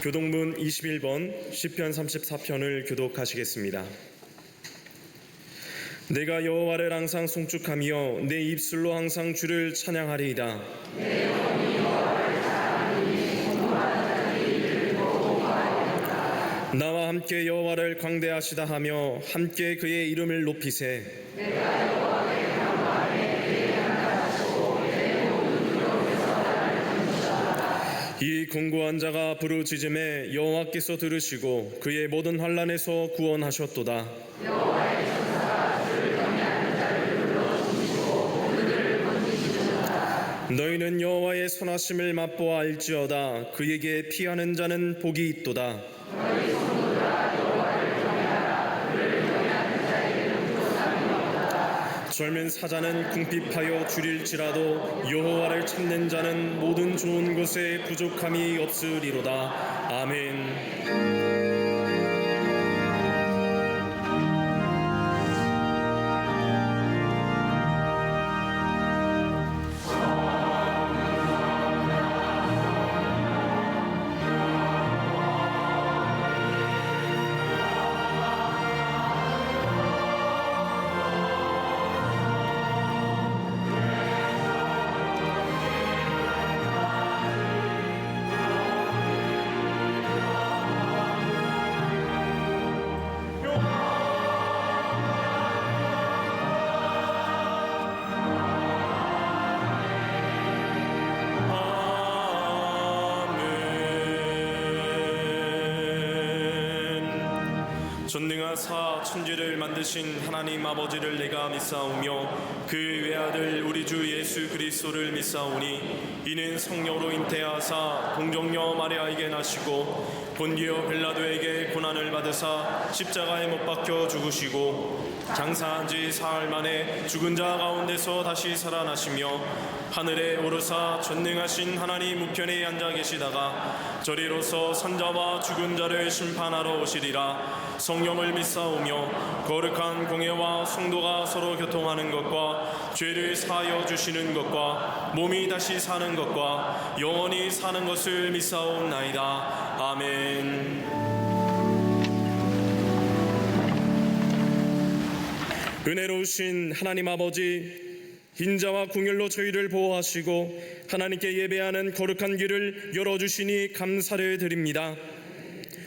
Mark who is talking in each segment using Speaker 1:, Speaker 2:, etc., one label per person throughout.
Speaker 1: 교동문 21번 시편 34편을 교독하시겠습니다. 내가 여호와를 항상 송축하며 내 입술로 항상 주를 찬양하리이다. 나와 함께 여호와를 광대하시다 하며 함께 그의 이름을 높이세. 이 공고한 자가 부르짖음에 여호와께서 들으시고 그의 모든 환난에서 구원하셨도다. 너희는 여호와의 선하심을 맛보아 알지어다. 그에게 피하는 자는 복이 있도다. 젊은 사자는 궁핍하여 줄일지라도 여호와를 찾는 자는 모든 좋은 것에 부족함이 없으리로다. 아멘. 전능하사 천지를 만드신 하나님 아버지를 내가 믿사오며 그 외아들 우리 주 예수 그리스도를 믿사오니 이는 성령으로 잉태하사 공정녀 마리아에게 나시고 본디오 빌라도에게 고난을 받으사 십자가에 못 박혀 죽으시고 장사한 지 사흘 만에 죽은 자 가운데서 다시 살아나시며 하늘에 오르사 전능하신 하나님 우편에 앉아 계시다가 저리로서 산자와 죽은 자를 심판하러 오시리라. 성령을 믿사오며 거룩한 공예와 성도가 서로 교통하는 것과 죄를 사하여 주시는 것과 몸이 다시 사는 것과 영원히 사는 것을 믿사옵나이다. 아멘. 은혜로우신 하나님 아버지, 인자와 궁율로 저희를 보호하시고 하나님께 예배하는 거룩한 길을 열어주시니 감사를 드립니다.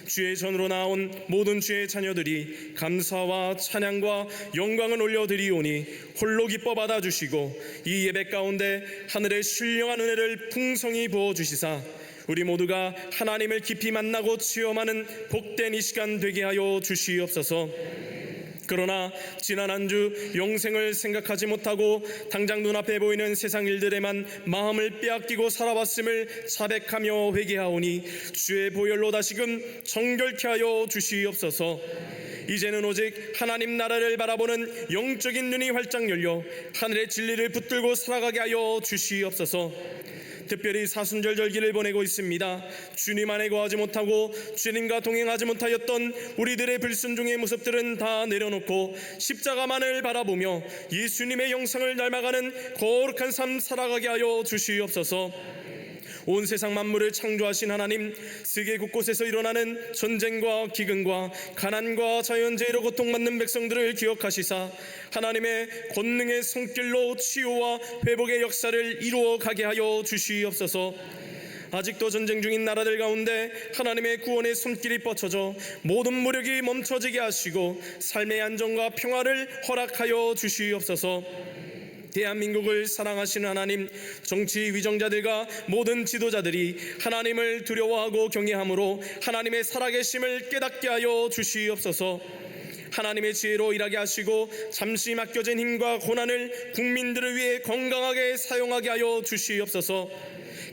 Speaker 1: 주의 전으로 나온 모든 주의 자녀들이 감사와 찬양과 영광을 올려드리오니 홀로 기뻐 받아주시고 이 예배 가운데 하늘의 신령한 은혜를 풍성히 부어주시사 우리 모두가 하나님을 깊이 만나고 체험하는 복된 이 시간 되게 하여 주시옵소서. 그러나 지난 한 주 영생을 생각하지 못하고 당장 눈앞에 보이는 세상 일들에만 마음을 빼앗기고 살아왔음을 자백하며 회개하오니 주의 보혈로 다시금 정결케 하여 주시옵소서. 이제는 오직 하나님 나라를 바라보는 영적인 눈이 활짝 열려 하늘의 진리를 붙들고 살아가게 하여 주시옵소서. 특별히 사순절 절기를 보내고 있습니다. 주님 안에 거하지 못하고 주님과 동행하지 못하였던 우리들의 불순종의 모습들은 다 내려놓고 십자가만을 바라보며 예수님의 영상을 닮아가는 거룩한 삶 살아가게 하여 주시옵소서. 온 세상 만물을 창조하신 하나님, 세계 곳곳에서 일어나는 전쟁과 기근과 가난과 자연재해로 고통받는 백성들을 기억하시사 하나님의 권능의 손길로 치유와 회복의 역사를 이루어 가게 하여 주시옵소서. 아직도 전쟁 중인 나라들 가운데 하나님의 구원의 손길이 뻗쳐져 모든 무력이 멈춰지게 하시고 삶의 안정과 평화를 허락하여 주시옵소서. 대한민국을 사랑하시는 하나님, 정치 위정자들과 모든 지도자들이 하나님을 두려워하고 경외함으로 하나님의 살아계심을 깨닫게 하여 주시옵소서. 하나님의 지혜로 일하게 하시고 잠시 맡겨진 힘과 고난을 국민들을 위해 건강하게 사용하게 하여 주시옵소서.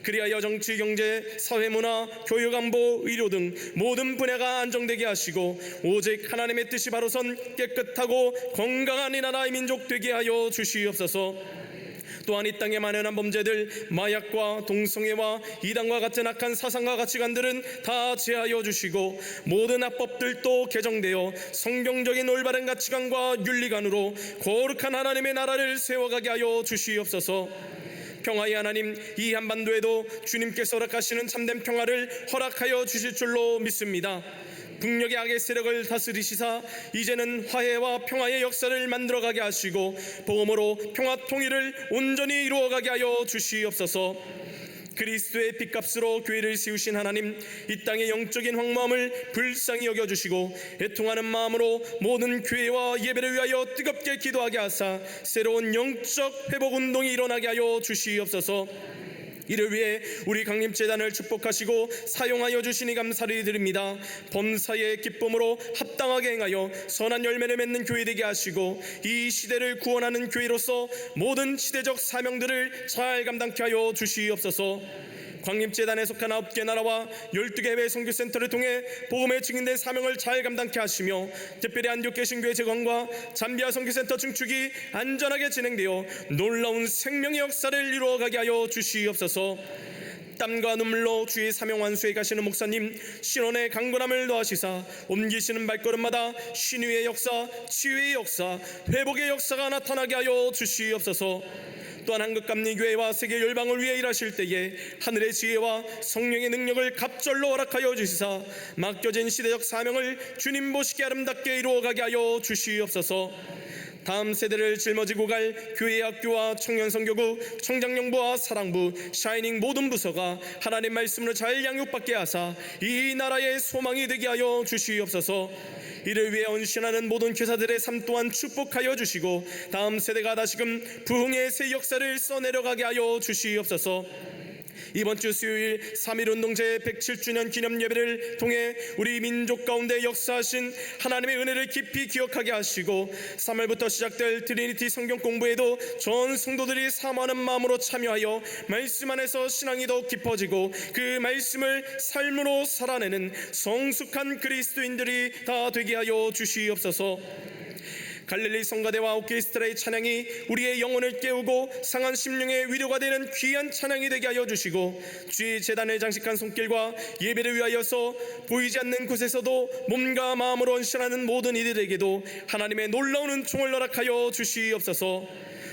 Speaker 1: 그리하여 정치, 경제, 사회문화, 교육, 안보, 의료 등 모든 분야가 안정되게 하시고 오직 하나님의 뜻이 바로선 깨끗하고 건강한 이 나라의 민족 되게 하여 주시옵소서. 또한 이 땅의 만연한 범죄들, 마약과 동성애와 이단과 같은 악한 사상과 가치관들은 다 제하여 주시고 모든 합법들도 개정되어 성경적인 올바른 가치관과 윤리관으로 거룩한 하나님의 나라를 세워가게 하여 주시옵소서. 평화의 하나님, 이 한반도에도 주님께서 허락하시는 참된 평화를 허락하여 주실 줄로 믿습니다. 북녘의 악의 세력을 다스리시사 이제는 화해와 평화의 역사를 만들어가게 하시고 복음으로 평화 통일을 온전히 이루어가게 하여 주시옵소서. 그리스도의 핏값으로 교회를 세우신 하나님, 이 땅의 영적인 황무함을 불쌍히 여겨주시고 애통하는 마음으로 모든 교회와 예배를 위하여 뜨겁게 기도하게 하사 새로운 영적 회복운동이 일어나게 하여 주시옵소서. 이를 위해 우리 강림재단을 축복하시고 사용하여 주시니 감사를 드립니다. 범사의 기쁨으로 합당하게 행하여 선한 열매를 맺는 교회 되게 하시고 이 시대를 구원하는 교회로서 모든 시대적 사명들을 잘 감당케 하여 주시옵소서. 광림재단에 속한 9개 나라와 12개 해외 선교센터를 통해 복음에 증인된 사명을 잘 감당케 하시며 특별히 안디옥 개신교회 재건과 잠비아 선교센터 증축이 안전하게 진행되어 놀라운 생명의 역사를 이루어가게 하여 주시옵소서. 땀과 눈물로 주의 사명 완수해 가시는 목사님, 신원의 강건함을 더하시사 옮기시는 발걸음마다 신유의 역사, 치유의 역사, 회복의 역사가 나타나게 하여 주시옵소서. 또한 한국감리교회와 세계 열방을 위해 일하실 때에 하늘의 지혜와 성령의 능력을 갑절로 허락하여 주시사 맡겨진 시대적 사명을 주님 보시기에 아름답게 이루어가게 하여 주시옵소서. 다음 세대를 짊어지고 갈 교회, 학교와 청년선교부, 청장영부와 사랑부, 샤이닝 모든 부서가 하나님 말씀으로 잘 양육받게 하사 이 나라의 소망이 되게 하여 주시옵소서. 이를 위해 헌신하는 모든 교사들의 삶 또한 축복하여 주시고 다음 세대가 다시금 부흥의 새 역사를 써내려가게 하여 주시옵소서. 이번 주 수요일 3.1운동 제107주년 기념 예배를 통해 우리 민족 가운데 역사하신 하나님의 은혜를 깊이 기억하게 하시고 3월부터 시작될 트리니티 성경 공부에도 전 성도들이 사모하는 마음으로 참여하여 말씀 안에서 신앙이 더욱 깊어지고 그 말씀을 삶으로 살아내는 성숙한 그리스도인들이 다 되게 하여 주시옵소서. 갈릴리 성가대와 오케스트라의 찬양이 우리의 영혼을 깨우고 상한 심령의 위로가 되는 귀한 찬양이 되게 하여 주시고 주의 제단을 장식한 손길과 예배를 위하여서 보이지 않는 곳에서도 몸과 마음으로 헌신하는 모든 이들에게도 하나님의 놀라운 은총을 허락하여 주시옵소서.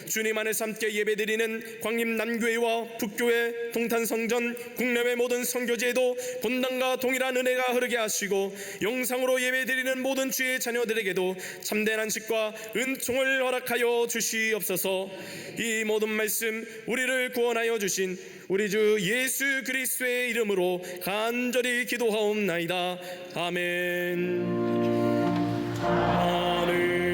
Speaker 1: 주님 안에서 함께 예배드리는 광림 남교회와 북교회, 동탄성전, 국내외 모든 선교지에도 본당과 동일한 은혜가 흐르게 하시고 영상으로 예배드리는 모든 주의 자녀들에게도 참된 안식과 은총을 허락하여 주시옵소서. 이 모든 말씀 우리를 구원하여 주신 우리 주 예수 그리스도의 이름으로 간절히 기도하옵나이다. 아멘. 아멘.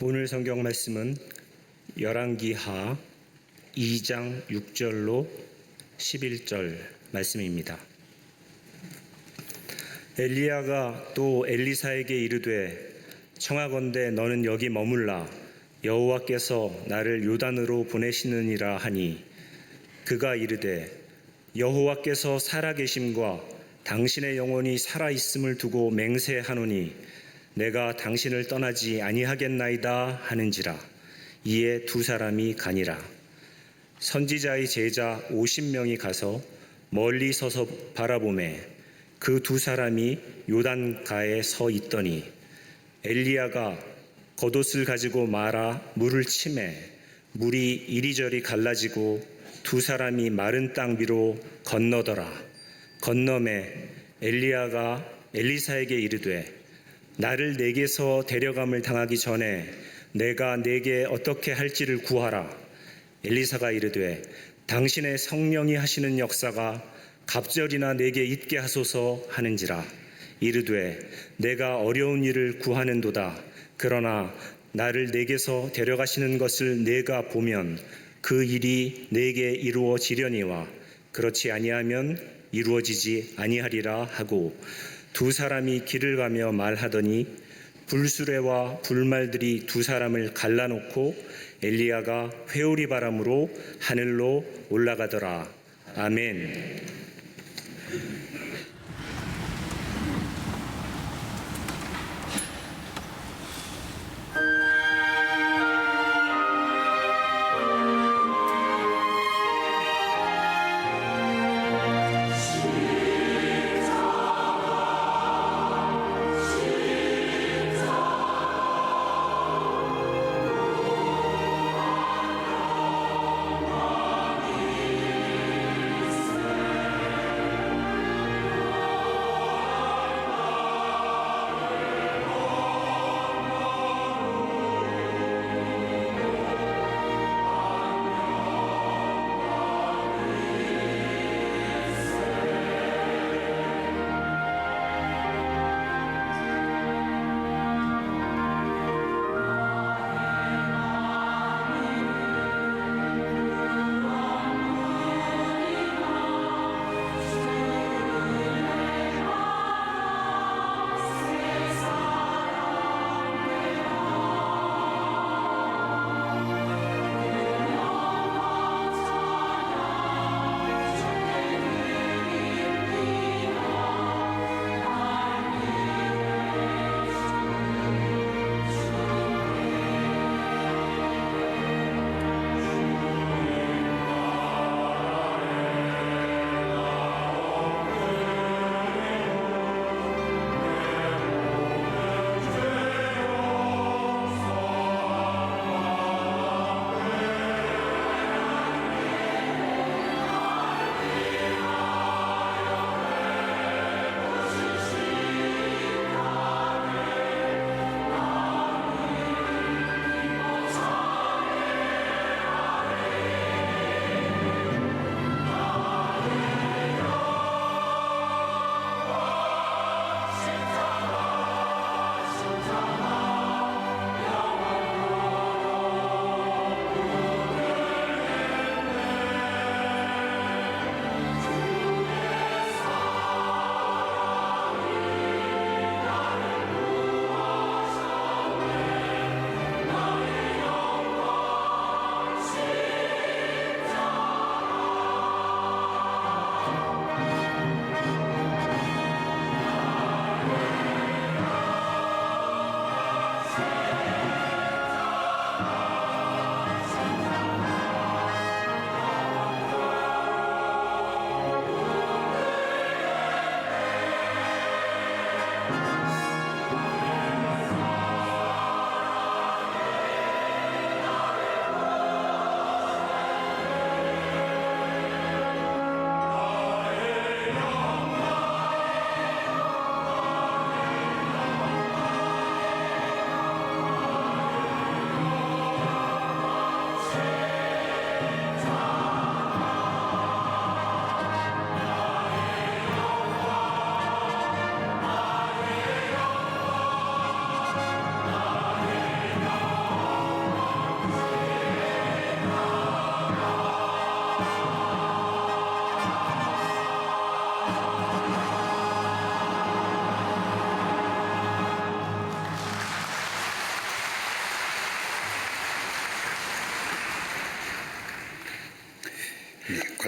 Speaker 2: 오늘 성경 말씀은 열왕기하 2장 6절로 11절 말씀입니다. 엘리야가 또 엘리사에게 이르되 청하건대 너는 여기 머물라 여호와께서 나를 요단으로 보내시느니라 하니 그가 이르되 여호와께서 살아계심과 당신의 영혼이 살아있음을 두고 맹세하노니 내가 당신을 떠나지 아니하겠나이다 하는지라. 이에 두 사람이 가니라. 선지자의 제자 50명이 가서 멀리 서서 바라보매 그 두 사람이 요단가에 서 있더니 엘리야가 겉옷을 가지고 말아 물을 치매 물이 이리저리 갈라지고 두 사람이 마른 땅 위로 건너더라. 건너매 엘리야가 엘리사에게 이르되 나를 내게서 데려감을 당하기 전에 내가 내게 어떻게 할지를 구하라. 엘리사가 이르되 당신의 성령이 하시는 역사가 갑절이나 내게 있게 하소서 하는지라. 이르되 내가 어려운 일을 구하는도다. 그러나 나를 내게서 데려가시는 것을 내가 보면 그 일이 내게 이루어지려니와 그렇지 아니하면 이루어지지 아니하리라 하고 두 사람이 길을 가며 말하더니 불수레와 불말들이 두 사람을 갈라놓고 엘리야가 회오리 바람으로 하늘로 올라가더라. 아멘.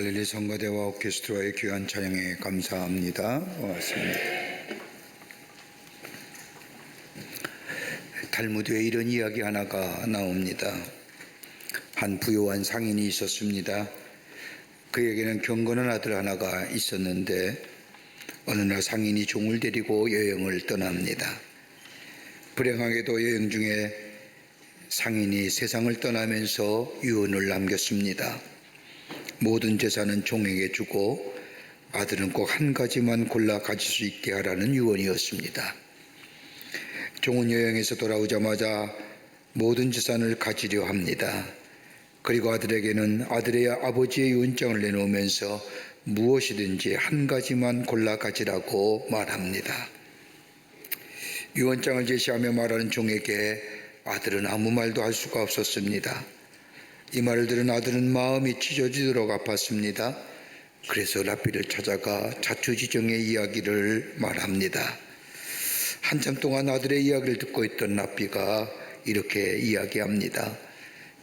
Speaker 3: 갈릴리 성가대와 오케스트라의 귀한 찬양에 감사합니다. 고맙습니다. 탈무드에 이런 이야기 하나가 나옵니다. 한 부유한 상인이 있었습니다. 그에게는 경건한 아들 하나가 있었는데 어느 날 상인이 종을 데리고 여행을 떠납니다. 불행하게도 여행 중에 상인이 세상을 떠나면서 유언을 남겼습니다. 모든 재산은 종에게 주고 아들은 꼭 한 가지만 골라 가질 수 있게 하라는 유언이었습니다. 종은 여행에서 돌아오자마자 모든 재산을 가지려 합니다. 그리고 아들에게는 아들의 아버지의 유언장을 내놓으면서 무엇이든지 한 가지만 골라 가지라고 말합니다. 유언장을 제시하며 말하는 종에게 아들은 아무 말도 할 수가 없었습니다. 이 말을 들은 아들은 마음이 찢어지도록 아팠습니다. 그래서 랍비를 찾아가 자초지종의 이야기를 말합니다. 한참 동안 아들의 이야기를 듣고 있던 랍비가 이렇게 이야기합니다.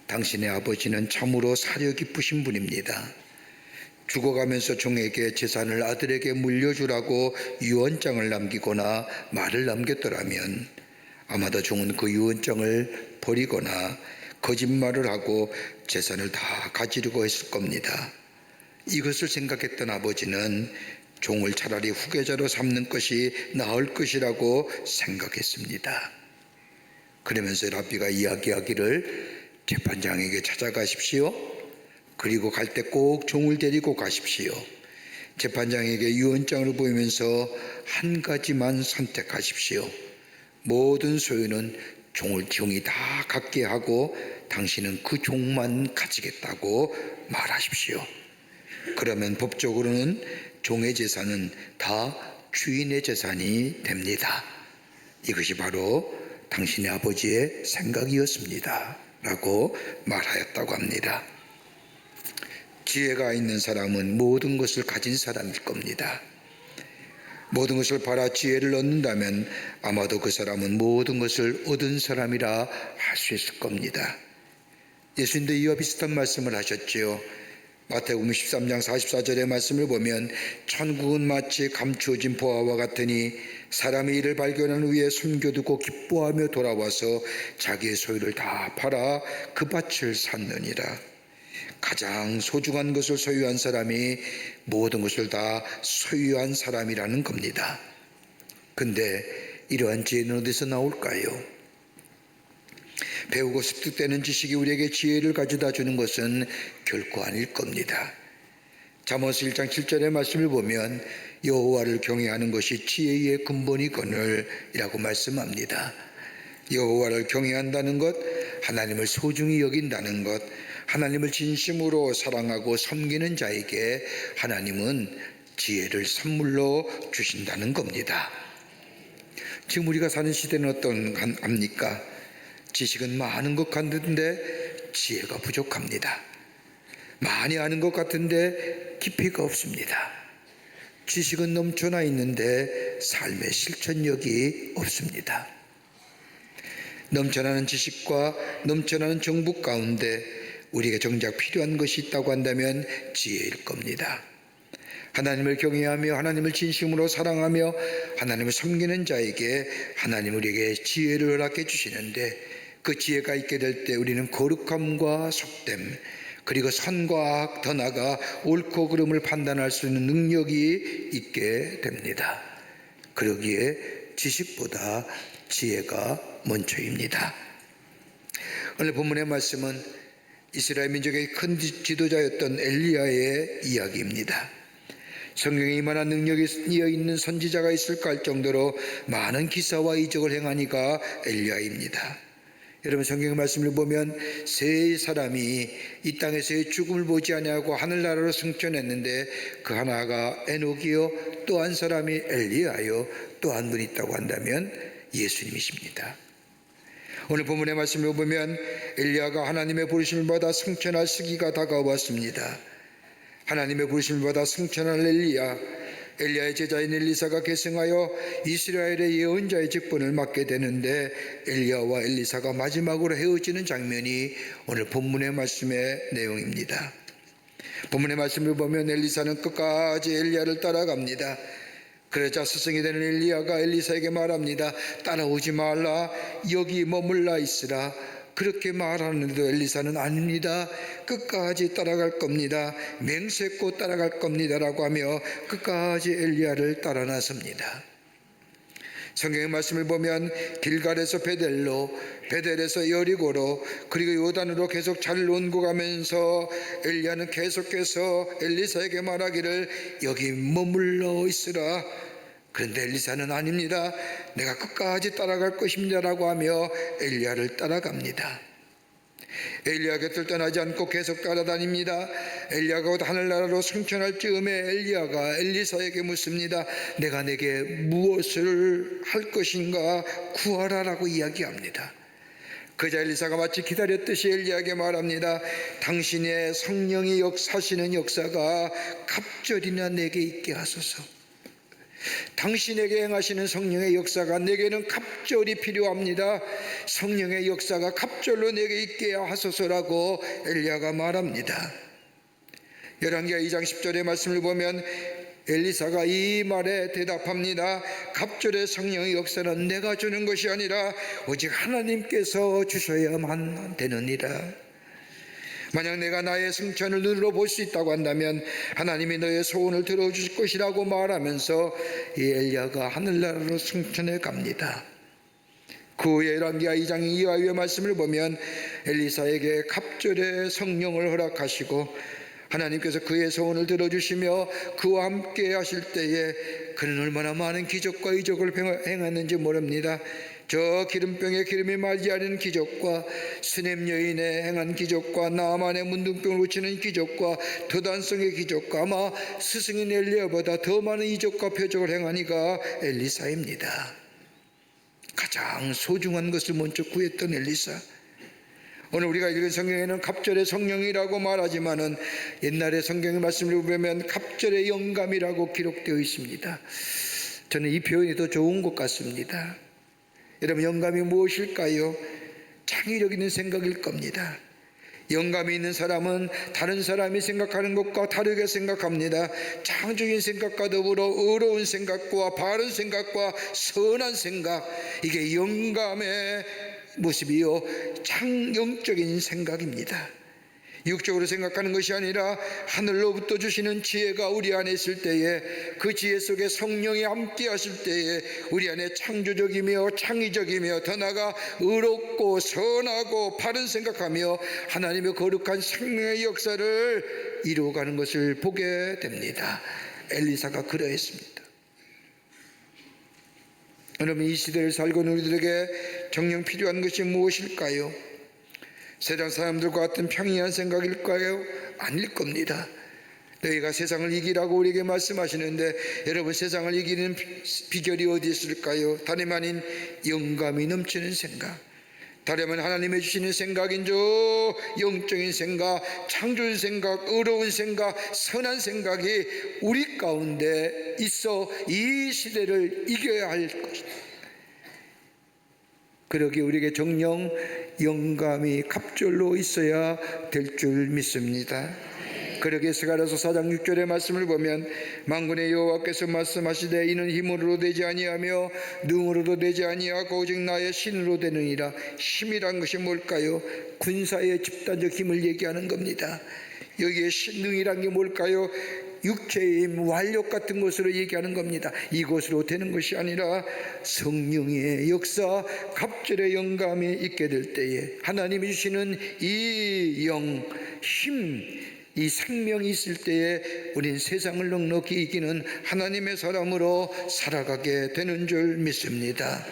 Speaker 3: 당신의 아버지는 참으로 사려 깊으신 분입니다. 죽어가면서 종에게 재산을 아들에게 물려주라고 유언장을 남기거나 말을 남겼더라면 아마도 종은 그 유언장을 버리거나 거짓말을 하고 재산을 다 가지려고 했을 겁니다. 이것을 생각했던 아버지는 종을 차라리 후계자로 삼는 것이 나을 것이라고 생각했습니다. 그러면서 랍비가 이야기하기를 재판장에게 찾아가십시오. 그리고 갈 때 꼭 종을 데리고 가십시오. 재판장에게 유언장을 보이면서 한 가지만 선택하십시오. 모든 소유는 종이 다 갖게 하고 당신은 그 종만 가지겠다고 말하십시오. 그러면 법적으로는 종의 재산은 다 주인의 재산이 됩니다. 이것이 바로 당신의 아버지의 생각이었습니다. 라고 말하였다고 합니다. 지혜가 있는 사람은 모든 것을 가진 사람일 겁니다. 모든 것을 팔아 지혜를 얻는다면 아마도 그 사람은 모든 것을 얻은 사람이라 할 수 있을 겁니다. 예수님도 이와 비슷한 말씀을 하셨지요. 마태복음 13장 44절의 말씀을 보면 천국은 마치 감추어진 보화와 같으니 사람이 이를 발견한 후에 숨겨두고 기뻐하며 돌아와서 자기의 소유를 다 팔아 그 밭을 샀느니라. 가장 소중한 것을 소유한 사람이 모든 것을 다 소유한 사람이라는 겁니다. 근데 이러한 지혜는 어디서 나올까요? 배우고 습득되는 지식이 우리에게 지혜를 가져다 주는 것은 결코 아닐 겁니다. 잠언스 1장 7절의 말씀을 보면 여호와를 경외하는 것이 지혜의 근본이거늘 이라고 말씀합니다. 여호와를 경외한다는 것, 하나님을 소중히 여긴다는 것, 하나님을 진심으로 사랑하고 섬기는 자에게 하나님은 지혜를 선물로 주신다는 겁니다. 지금 우리가 사는 시대는 어떤합니까? 지식은 많은 것 같은데 지혜가 부족합니다. 많이 아는 것 같은데 깊이가 없습니다. 지식은 넘쳐나 있는데 삶의 실천력이 없습니다. 넘쳐나는 지식과 넘쳐나는 정보 가운데 우리에게 정작 필요한 것이 있다고 한다면 지혜일 겁니다. 하나님을 경외하며 하나님을 진심으로 사랑하며 하나님을 섬기는 자에게 하나님 우리에게 지혜를 허락해 주시는데 그 지혜가 있게 될 때 우리는 거룩함과 속됨 그리고 선과 악 더 나아가 옳고 그름을 판단할 수 있는 능력이 있게 됩니다. 그러기에 지식보다 지혜가 먼저입니다. 오늘 본문의 말씀은 이스라엘 민족의 큰 지도자였던 엘리야의 이야기입니다. 성경에 이만한 능력이 이어 있는 선지자가 있을까 할 정도로 많은 기사와 이적을 행한 이가 엘리야입니다. 여러분 성경의 말씀을 보면 세 사람이 이 땅에서의 죽음을 보지 아니하고 하늘나라로 승천했는데 그 하나가 에녹이요 또 한 사람이 엘리야요 또 한 분이 있다고 한다면 예수님이십니다. 오늘 본문의 말씀을 보면 엘리야가 하나님의 부르심을 받아 승천할 시기가 다가왔습니다. 하나님의 부르심을 받아 승천할 엘리야의 제자인 엘리사가 계승하여 이스라엘의 예언자의 직분을 맡게 되는데 엘리야와 엘리사가 마지막으로 헤어지는 장면이 오늘 본문의 말씀의 내용입니다. 본문의 말씀을 보면 엘리사는 끝까지 엘리야를 따라갑니다. 그러자 스승이 되는 엘리야가 엘리사에게 말합니다. 따라오지 말라, 여기 머물러 있으라. 그렇게 말하는데도 엘리사는 아닙니다, 끝까지 따라갈 겁니다, 맹세코 따라갈 겁니다 라고 하며 끝까지 엘리야를 따라 나섭니다. 성경의 말씀을 보면 길갈에서 베델로, 베델에서 여리고로, 그리고 요단으로 계속 잘 옮고 가면서 엘리야는 계속해서 엘리사에게 말하기를 여기 머물러 있으라. 그런데 엘리사는 아닙니다, 내가 끝까지 따라갈 것입니다 라고 하며 엘리야를 따라갑니다. 엘리야 곁을 떠나지 않고 계속 따라다닙니다. 엘리야가 곧 하늘나라로 승천할 즈음에 엘리야가 엘리사에게 묻습니다. 내가 내게 무엇을 할 것인가 구하라라고 이야기합니다. 그자 엘리사가 마치 기다렸듯이 엘리야에게 말합니다. 당신의 성령이 사시는 역사가 갑절이나 내게 있게 하소서. 당신에게 행하시는 성령의 역사가 내게는 갑절이 필요합니다. 성령의 역사가 갑절로 내게 있게 하소서라고 엘리야가 말합니다. 열왕기하 2장 10절의 말씀을 보면 엘리사가 이 말에 대답합니다. 갑절의 성령의 역사는 내가 주는 것이 아니라 오직 하나님께서 주셔야만 되느니라. 만약 내가 나의 승천을 눈으로 볼 수 있다고 한다면 하나님이 너의 소원을 들어주실 것이라고 말하면서 이 엘리야가 하늘나라로 승천해 갑니다. 그 후에 열왕기하 2장 이하의 말씀을 보면 엘리사에게 갑절의 성령을 허락하시고 하나님께서 그의 소원을 들어주시며 그와 함께 하실 때에 그는 얼마나 많은 기적과 이적을 행했는지 모릅니다. 저 기름병에 기름이 말지 않은 기적과 수넴 여인의 행한 기적과 나아만의 문둥병을 고치는 기적과 도단성의 기적과 아마 스승인 엘리야보다 더 많은 이적과 표적을 행한 이가 엘리사입니다. 가장 소중한 것을 먼저 구했던 엘리사. 오늘 우리가 읽은 성경에는 갑절의 성령이라고 말하지만은 옛날의 성경의 말씀을 보면 갑절의 영감이라고 기록되어 있습니다. 저는 이 표현이 더 좋은 것 같습니다. 여러분, 영감이 무엇일까요? 창의력 있는 생각일 겁니다. 영감이 있는 사람은 다른 사람이 생각하는 것과 다르게 생각합니다. 창조적인 생각과 더불어 의로운 생각과 바른 생각과 선한 생각, 이게 영감의 모습이요, 영적인 생각입니다. 육적으로 생각하는 것이 아니라 하늘로부터 주시는 지혜가 우리 안에 있을 때에, 그 지혜 속에 성령이 함께 하실 때에 우리 안에 창조적이며 창의적이며 더 나아가 의롭고 선하고 바른 생각하며 하나님의 거룩한 생명의 역사를 이루어가는 것을 보게 됩니다. 엘리사가 그러했습니다. 여러분, 이 시대를 살고 있는 우리들에게 정녕 필요한 것이 무엇일까요? 세상 사람들과 같은 평이한 생각일까요? 아닐 겁니다. 너희가 세상을 이기라고 우리에게 말씀하시는데, 여러분, 세상을 이기는 비결이 어디 있을까요? 다름 아닌 영감이 넘치는 생각, 다름은 하나님의 주시는 생각인죠. 영적인 생각, 창조적인 생각, 의로운 생각, 선한 생각이 우리 가운데 있어 이 시대를 이겨야 할 것입니다. 그러기에 우리에게 정녕 영감이 갑절로 있어야 될 줄 믿습니다. 그러기에 스가랴서 4장 6절의 말씀을 보면 만군의 여호와께서 말씀하시되 이는 힘으로 되지 아니하며 능으로도 되지 아니하고 오직 나의 신으로 되느니라. 힘이란 것이 뭘까요? 군사의 집단적 힘을 얘기하는 겁니다. 여기에 능이란 게 뭘까요? 육체의 힘, 완력 같은 것으로 얘기하는 겁니다. 이것으로 되는 것이 아니라 성령의 역사, 갑절의 영감이 있게 될 때에 하나님이 주시는 이 영, 힘, 이 생명이 있을 때에 우린 세상을 넉넉히 이기는 하나님의 사람으로 살아가게 되는 줄 믿습니다.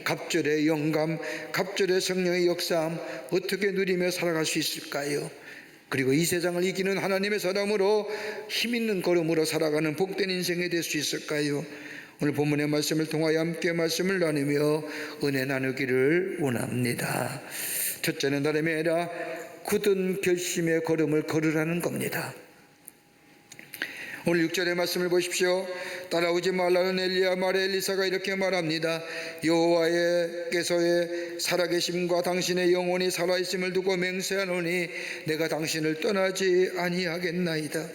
Speaker 3: 갑절의 영감, 갑절의 성령의 역사함 어떻게 누리며 살아갈 수 있을까요? 그리고 이 세상을 이기는 하나님의 사람으로 힘있는 걸음으로 살아가는 복된 인생이 될 수 있을까요? 오늘 본문의 말씀을 통하여 함께 말씀을 나누며 은혜 나누기를 원합니다. 첫째는 다름이 아니라 굳은 결심의 걸음을 걸으라는 겁니다. 오늘 6절의 말씀을 보십시오. 따라오지 말라는 엘리야 말에 엘리사가 이렇게 말합니다. 여호와께서의 살아계심과 당신의 영혼이 살아있음을 두고 맹세하노니 내가 당신을 떠나지 아니하겠나이다.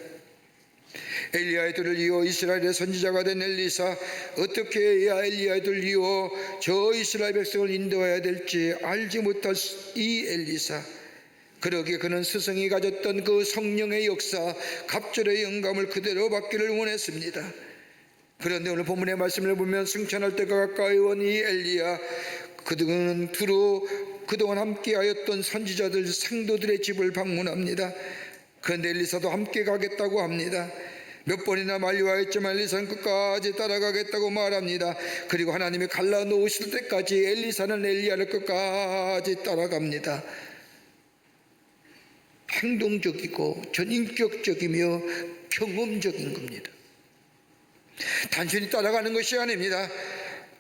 Speaker 3: 엘리야의 들을 이어 이스라엘의 선지자가 된 엘리사, 어떻게 해야 엘리야의 들을 이어 저 이스라엘 백성을 인도해야 될지 알지 못할 이 엘리사, 그러기에 그는 스승이 가졌던 그 성령의 역사, 갑절의 영감을 그대로 받기를 원했습니다. 그런데 오늘 본문의 말씀을 보면 승천할 때가 가까이 온 이 엘리야, 그는 두루 그동안 함께하였던 선지자들, 상도들의 집을 방문합니다. 그런데 엘리사도 함께 가겠다고 합니다. 몇 번이나 만류하였지만 엘리사는 끝까지 따라가겠다고 말합니다. 그리고 하나님이 갈라놓으실 때까지 엘리사는 엘리야를 끝까지 따라갑니다. 행동적이고 전인격적이며 경험적인 겁니다. 단순히 따라가는 것이 아닙니다.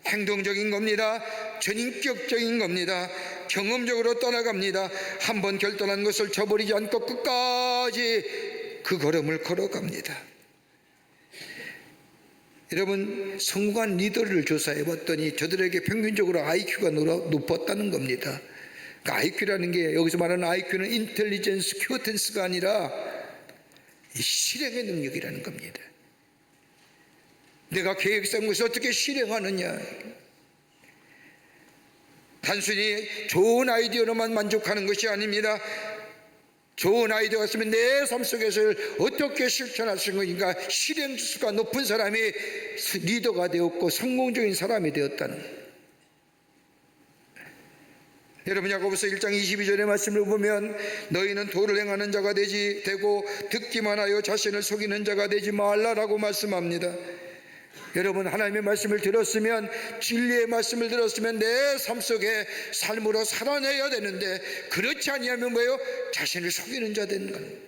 Speaker 3: 행동적인 겁니다. 전인격적인 겁니다. 경험적으로 따라갑니다. 한번 결단한 것을 저버리지 않고 끝까지 그 걸음을 걸어갑니다. 여러분, 성공한 리더를 조사해 봤더니 저들에게 평균적으로 IQ가 높았다는 겁니다. 그러니까 IQ라는 게, 여기서 말하는 IQ는 인텔리전스 큐어텐스가 아니라 실행의 능력이라는 겁니다. 내가 계획 세운 것을 어떻게 실행하느냐. 단순히 좋은 아이디어로만 만족하는 것이 아닙니다. 좋은 아이디어가 있으면 내 삶 속에서 어떻게 실천할 수 있는가, 실행 지수가 높은 사람이 리더가 되었고 성공적인 사람이 되었다는 거예요. 여러분, 야고보서 1장 22절의 말씀을 보면 너희는 도를 행하는 자가 되고 듣기만 하여 자신을 속이는 자가 되지 말라라고 말씀합니다. 여러분, 하나님의 말씀을 들었으면, 진리의 말씀을 들었으면 내 삶 속에 삶으로 살아내야 되는데, 그렇지 아니하면 뭐예요? 자신을 속이는 자 되는 겁니다.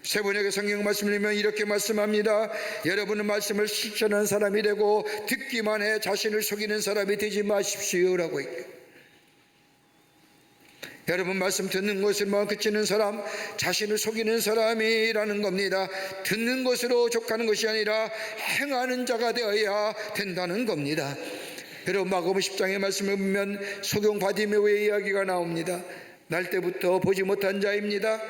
Speaker 3: 세번역의 성경 말씀을 보면 이렇게 말씀합니다. 여러분은 말씀을 실천하는 사람이 되고 듣기만 해 자신을 속이는 사람이 되지 마십시오라고 했고요. 여러분, 말씀 듣는 것에만 그치는 사람, 자신을 속이는 사람이라는 겁니다. 듣는 것으로 족하는 것이 아니라 행하는 자가 되어야 된다는 겁니다. 여러분, 마가복음 10장의 말씀을 보면 소경 바디메오의 이야기가 나옵니다. 날 때부터 보지 못한 자입니다.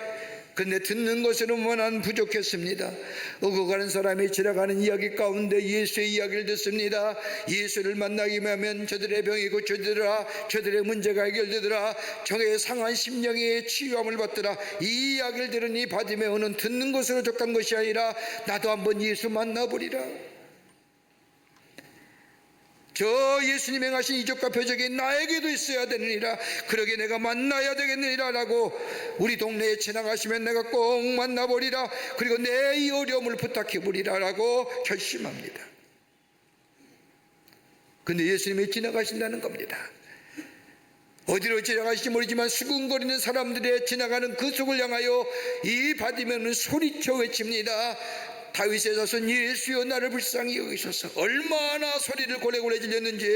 Speaker 3: 근데 듣는 것으로만 부족했습니다. 오고 가는 사람이 지나가는 이야기 가운데 예수의 이야기를 듣습니다. 예수를 만나기만 하면 저들의 병이 고쳐지더라, 저들의 문제가 해결되더라, 정의 상한 심령의 치유함을 받더라. 이 이야기를 들으니 바디메오는 듣는 것으로 족한 것이 아니라 나도 한번 예수 만나보리라, 저 예수님 행하신 이적과 표적이 나에게도 있어야 되느니라, 그러게 내가 만나야 되겠느니라 라고, 우리 동네에 지나가시면 내가 꼭 만나보리라, 그리고 내 이 어려움을 부탁해 보리라 라고 결심합니다. 근데 예수님이 지나가신다는 겁니다. 어디로 지나가실지 모르지만 수군거리는 사람들의 지나가는 그 속을 향하여 이 바디메오는 소리쳐 외칩니다. 다윗의 자손 예수여 나를 불쌍히 여기소서. 얼마나 소리를 고래고래 질렸는지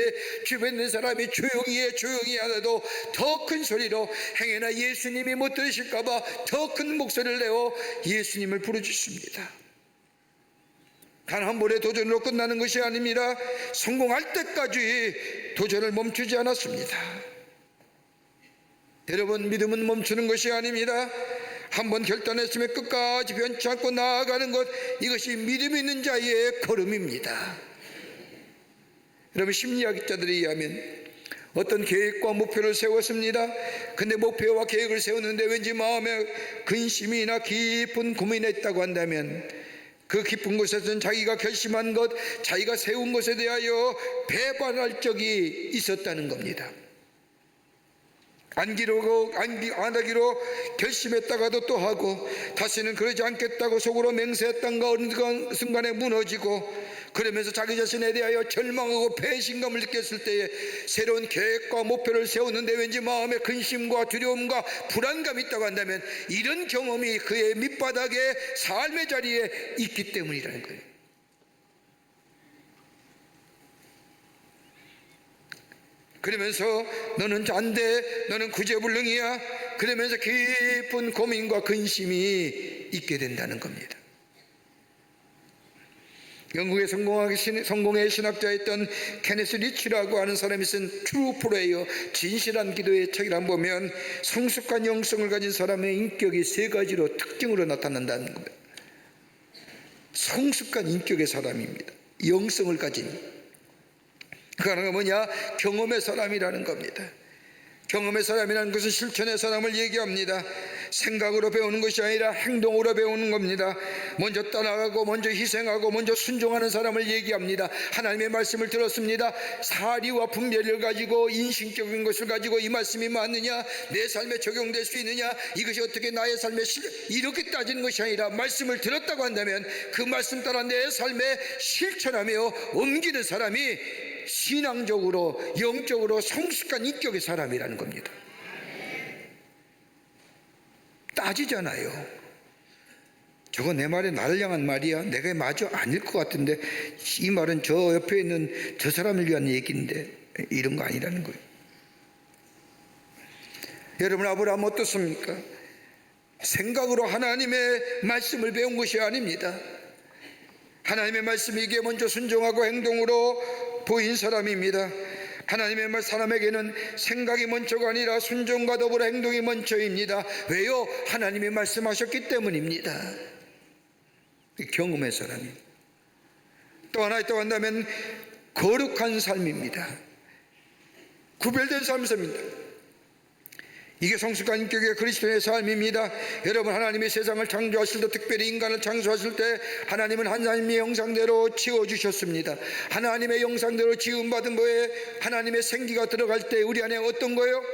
Speaker 3: 주변에 있는 사람이 조용히 하더라도 더 큰 소리로, 행여나 예수님이 못 들으실까봐 더 큰 목소리를 내어 예수님을 부르짖습니다. 단 한 번의 도전으로 끝나는 것이 아닙니다. 성공할 때까지 도전을 멈추지 않았습니다. 여러분, 믿음은 멈추는 것이 아닙니다. 한번 결단했으면 끝까지 변치 않고 나아가는 것, 이것이 믿음 있는 자의 걸음입니다. 여러분, 심리학자들에 의하면 어떤 계획과 목표를 세웠습니다. 근데 목표와 계획을 세웠는데 왠지 마음에 근심이나 깊은 고민이 있다고 한다면 그 깊은 곳에서는 자기가 결심한 것, 자기가 세운 것에 대하여 배반할 적이 있었다는 겁니다. 안 하기로 결심했다가도 또 하고, 다시는 그러지 않겠다고 속으로 맹세했던가 어느 순간에 무너지고, 그러면서 자기 자신에 대하여 절망하고 배신감을 느꼈을 때에 새로운 계획과 목표를 세웠는데 왠지 마음에 근심과 두려움과 불안감이 있다고 한다면 이런 경험이 그의 밑바닥에 삶의 자리에 있기 때문이라는 거예요. 그러면서 너는 안 돼, 너는 구제불능이야, 그러면서 깊은 고민과 근심이 있게 된다는 겁니다. 영국의 성공의 신학자였던 케네스 리치라고 하는 사람이 쓴 트루 프레이어, 진실한 기도의 책이란 보면 성숙한 영성을 가진 사람의 인격이 세 가지로 특징으로 나타난다는 겁니다. 성숙한 인격의 사람입니다. 영성을 가진, 그 하나가 뭐냐? 경험의 사람이라는 겁니다. 경험의 사람이라는 것은 실천의 사람을 얘기합니다. 생각으로 배우는 것이 아니라 행동으로 배우는 겁니다. 먼저 떠나가고 먼저 희생하고 먼저 순종하는 사람을 얘기합니다. 하나님의 말씀을 들었습니다. 사리와 분별을 가지고 인식적인 것을 가지고 이 말씀이 맞느냐, 내 삶에 적용될 수 있느냐, 이것이 어떻게 나의 삶에 이렇게 따지는 것이 아니라 말씀을 들었다고 한다면 그 말씀 따라 내 삶에 실천하며 옮기는 사람이 신앙적으로 영적으로 성숙한 인격의 사람이라는 겁니다. 따지잖아요. 저거 내 말에 나를 향한 말이야? 내가 맞아? 아닐 것 같은데 이 말은 저 옆에 있는 저 사람을 위한 얘기인데 이런 거 아니라는 거예요. 여러분, 아브라함 어떻습니까? 생각으로 하나님의 말씀을 배운 것이 아닙니다. 하나님의 말씀이 이게 먼저 순종하고 행동으로 보인 사람입니다. 하나님의 말, 사람에게는 생각이 먼저가 아니라 순종과 더불어 행동이 먼저입니다. 왜요? 하나님이 말씀하셨기 때문입니다. 경험의 사람이. 또 하나 있다고 한다면 거룩한 삶입니다. 구별된 삶입니다. 이게 성숙한 인격의 그리스도의 삶입니다. 여러분, 하나님이 세상을 창조하실 때, 특별히 인간을 창조하실 때 하나님은 하나님의 형상대로 지어주셨습니다. 하나님의 형상대로 지음받은 거에 하나님의 생기가 들어갈 때 우리 안에 어떤 거예요?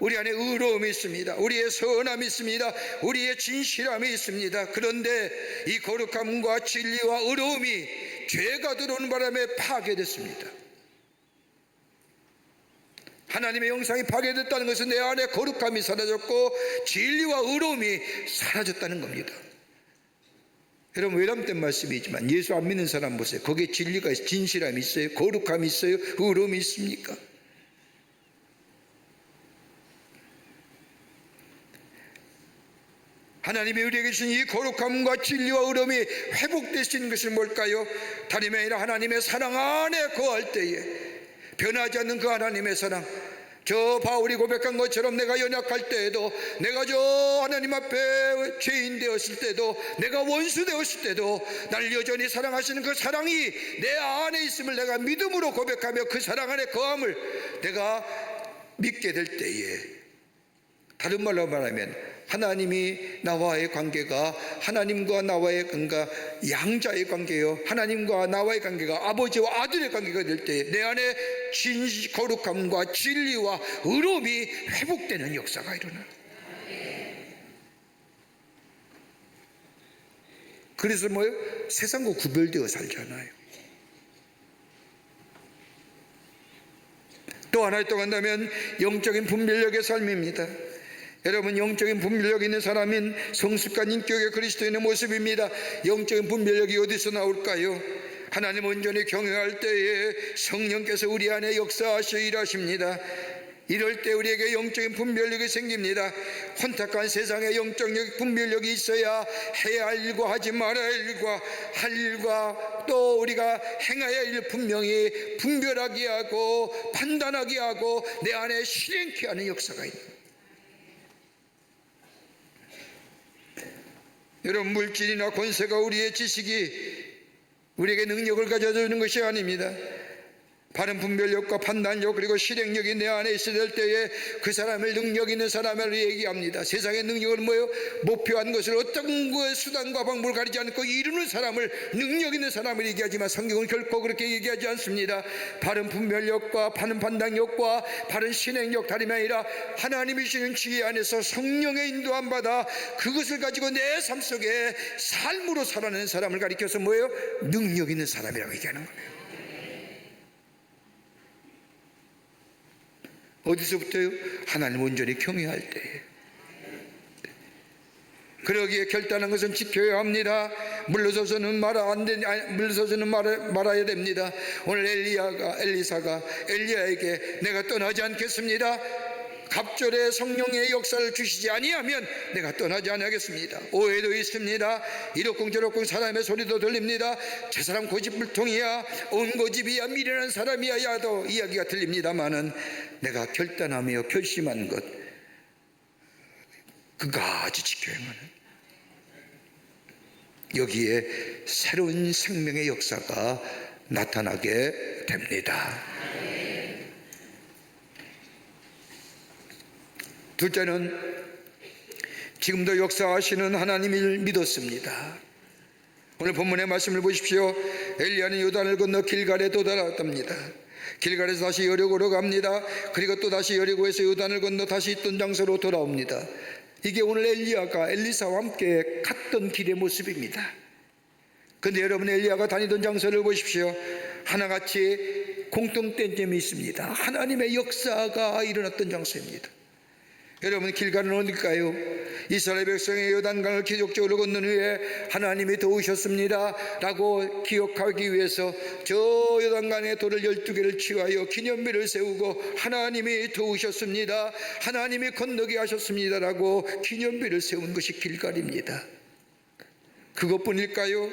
Speaker 3: 우리 안에 의로움이 있습니다. 우리의 선함이 있습니다. 우리의 진실함이 있습니다. 그런데 이 거룩함과 진리와 의로움이 죄가 들어오는 바람에 파괴됐습니다. 하나님의 형상이 파괴됐다는 것은 내 안에 거룩함이 사라졌고 진리와 의로움이 사라졌다는 겁니다. 여러분, 외람된 말씀이지만 예수 안 믿는 사람 보세요. 거기에 진리가 있어요. 진실함이 있어요. 거룩함이 있어요. 의로움이 있습니까? 하나님이 우리에게 주신 이 거룩함과 진리와 의로움이 회복될 수 있는 것은 뭘까요? 다름이 아니라 하나님의 사랑 안에 거할 때에, 변하지 않는 그 하나님의 사랑, 저 바울이 고백한 것처럼 내가 연약할 때에도, 내가 저 하나님 앞에 죄인 되었을 때도, 내가 원수 되었을 때도 나를 여전히 사랑하시는 그 사랑이 내 안에 있음을 내가 믿음으로 고백하며 그 사랑 안에 거함을 내가 믿게 될 때에, 다른 말로 말하면 하나님이 나와의 관계가 하나님과 나와의 관계가 양자의 관계요, 하나님과 나와의 관계가 아버지와 아들의 관계가 될 때 내 안에 거룩함과 진리와 의로움이 회복되는 역사가 일어나요. 그래서 뭐예요? 세상과 구별되어 살잖아요. 또 하나 있다고 한다면 영적인 분별력의 삶입니다. 여러분, 영적인 분별력 있는 사람인 성숙한 인격의 그리스도인의 모습입니다. 영적인 분별력이 어디서 나올까요? 하나님 온전히 경외할 때에 성령께서 우리 안에 역사하셔 일하십니다. 이럴 때 우리에게 영적인 분별력이 생깁니다. 혼탁한 세상에 영적 분별력이 있어야 해야 할 일과 하지 말아야 할 일과 할 일과 또 우리가 행해야 할 일 분명히 분별하게 하고 판단하게 하고 내 안에 실행케 하는 역사가 있습니다. 여러분, 물질이나 권세가 우리의 지식이 우리에게 능력을 가져주는 것이 아닙니다. 바른 분별력과 판단력 그리고 실행력이 내 안에 있어야 될 때에 그 사람을 능력 있는 사람을 얘기합니다. 세상의 능력은 뭐예요? 목표한 것을 어떤 거의 수단과 방법을 가리지 않고 이루는 사람을 능력 있는 사람을 얘기하지만 성경은 결코 그렇게 얘기하지 않습니다. 바른 분별력과 바른 판단력과 바른 실행력, 다름이 아니라 하나님이 주시는 지혜 안에서 성령의 인도함 받아 그것을 가지고 내 삶 속에 삶으로 살아내는 사람을 가리켜서 뭐예요? 능력 있는 사람이라고 얘기하는 거예요. 어디서부터요? 하나님 온전히 경외할 때에. 그러기에 결단한 것은 지켜야 합니다. 물러서서는 말아야 됩니다. 오늘 엘리사가 엘리야에게 내가 떠나지 않겠습니다. 갑절에 성령의 역사를 주시지 아니하면 내가 떠나지 아니하겠습니다. 오해도 있습니다. 이러쿵저러쿵 사람의 소리도 들립니다. 저 사람 고집불통이야, 온 고집이야, 미련한 사람이야 야도 이야기가 들립니다마는 내가 결단하며 결심한 것 그까지 지켜 행하는, 여기에 새로운 생명의 역사가 나타나게 됩니다. 둘째는 지금도 역사하시는 하나님을 믿었습니다. 오늘 본문의 말씀을 보십시오. 엘리야는 요단을 건너 길갈에 도달했답니다. 길갈에서 다시 여리고로 갑니다. 그리고 또 다시 여리고에서 요단을 건너 다시 있던 장소로 돌아옵니다. 이게 오늘 엘리야가 엘리사와 함께 갔던 길의 모습입니다. 그런데 여러분, 엘리야가 다니던 장소를 보십시오. 하나같이 공통된 점이 있습니다. 하나님의 역사가 일어났던 장소입니다. 여러분, 길갈은 어딜까요? 이스라엘 백성의 요단강을 기적적으로 건넌 후에 하나님이 도우셨습니다 라고 기억하기 위해서 저 요단강의 돌을 12개를 치하여 기념비를 세우고 하나님이 도우셨습니다, 하나님이 건너게 하셨습니다 라고 기념비를 세운 것이 길갈입니다. 그것뿐일까요?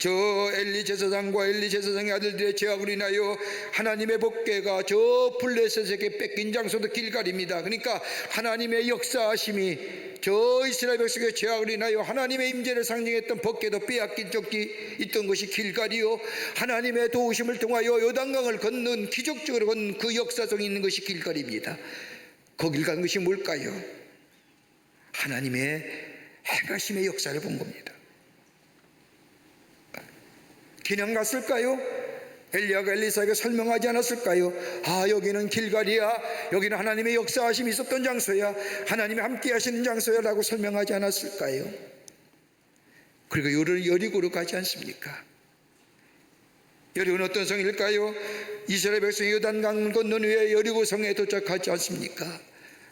Speaker 3: 저 엘리 제사장과 엘리 제사장의 아들들의 죄악을 인하여 하나님의 법궤가 저 블레셋에게 뺏긴 장소도 길갈입니다. 그러니까 하나님의 역사하심이 저 이스라엘 백성의 죄악을 인하여 하나님의 임재를 상징했던 법궤도 빼앗긴 적이 있던 것이 길갈이요, 하나님의 도우심을 통하여 요단강을 건넌, 기적적으로 건넌 그 역사성이 있는 것이 길갈입니다. 거길 간 것이 뭘까요? 하나님의 행하심의 역사를 본 겁니다. 그냥 갔을까요? 엘리야가 엘리사에게 설명하지 않았을까요? 아, 여기는 길갈이야, 여기는 하나님의 역사하심이 있었던 장소야, 하나님이 함께 하시는 장소야 라고 설명하지 않았을까요? 그리고 여리고로 가지 않습니까? 여리고는 어떤 성일까요? 이스라엘 백성이 요단강 건넌 후에 여리고 성에 도착하지 않습니까?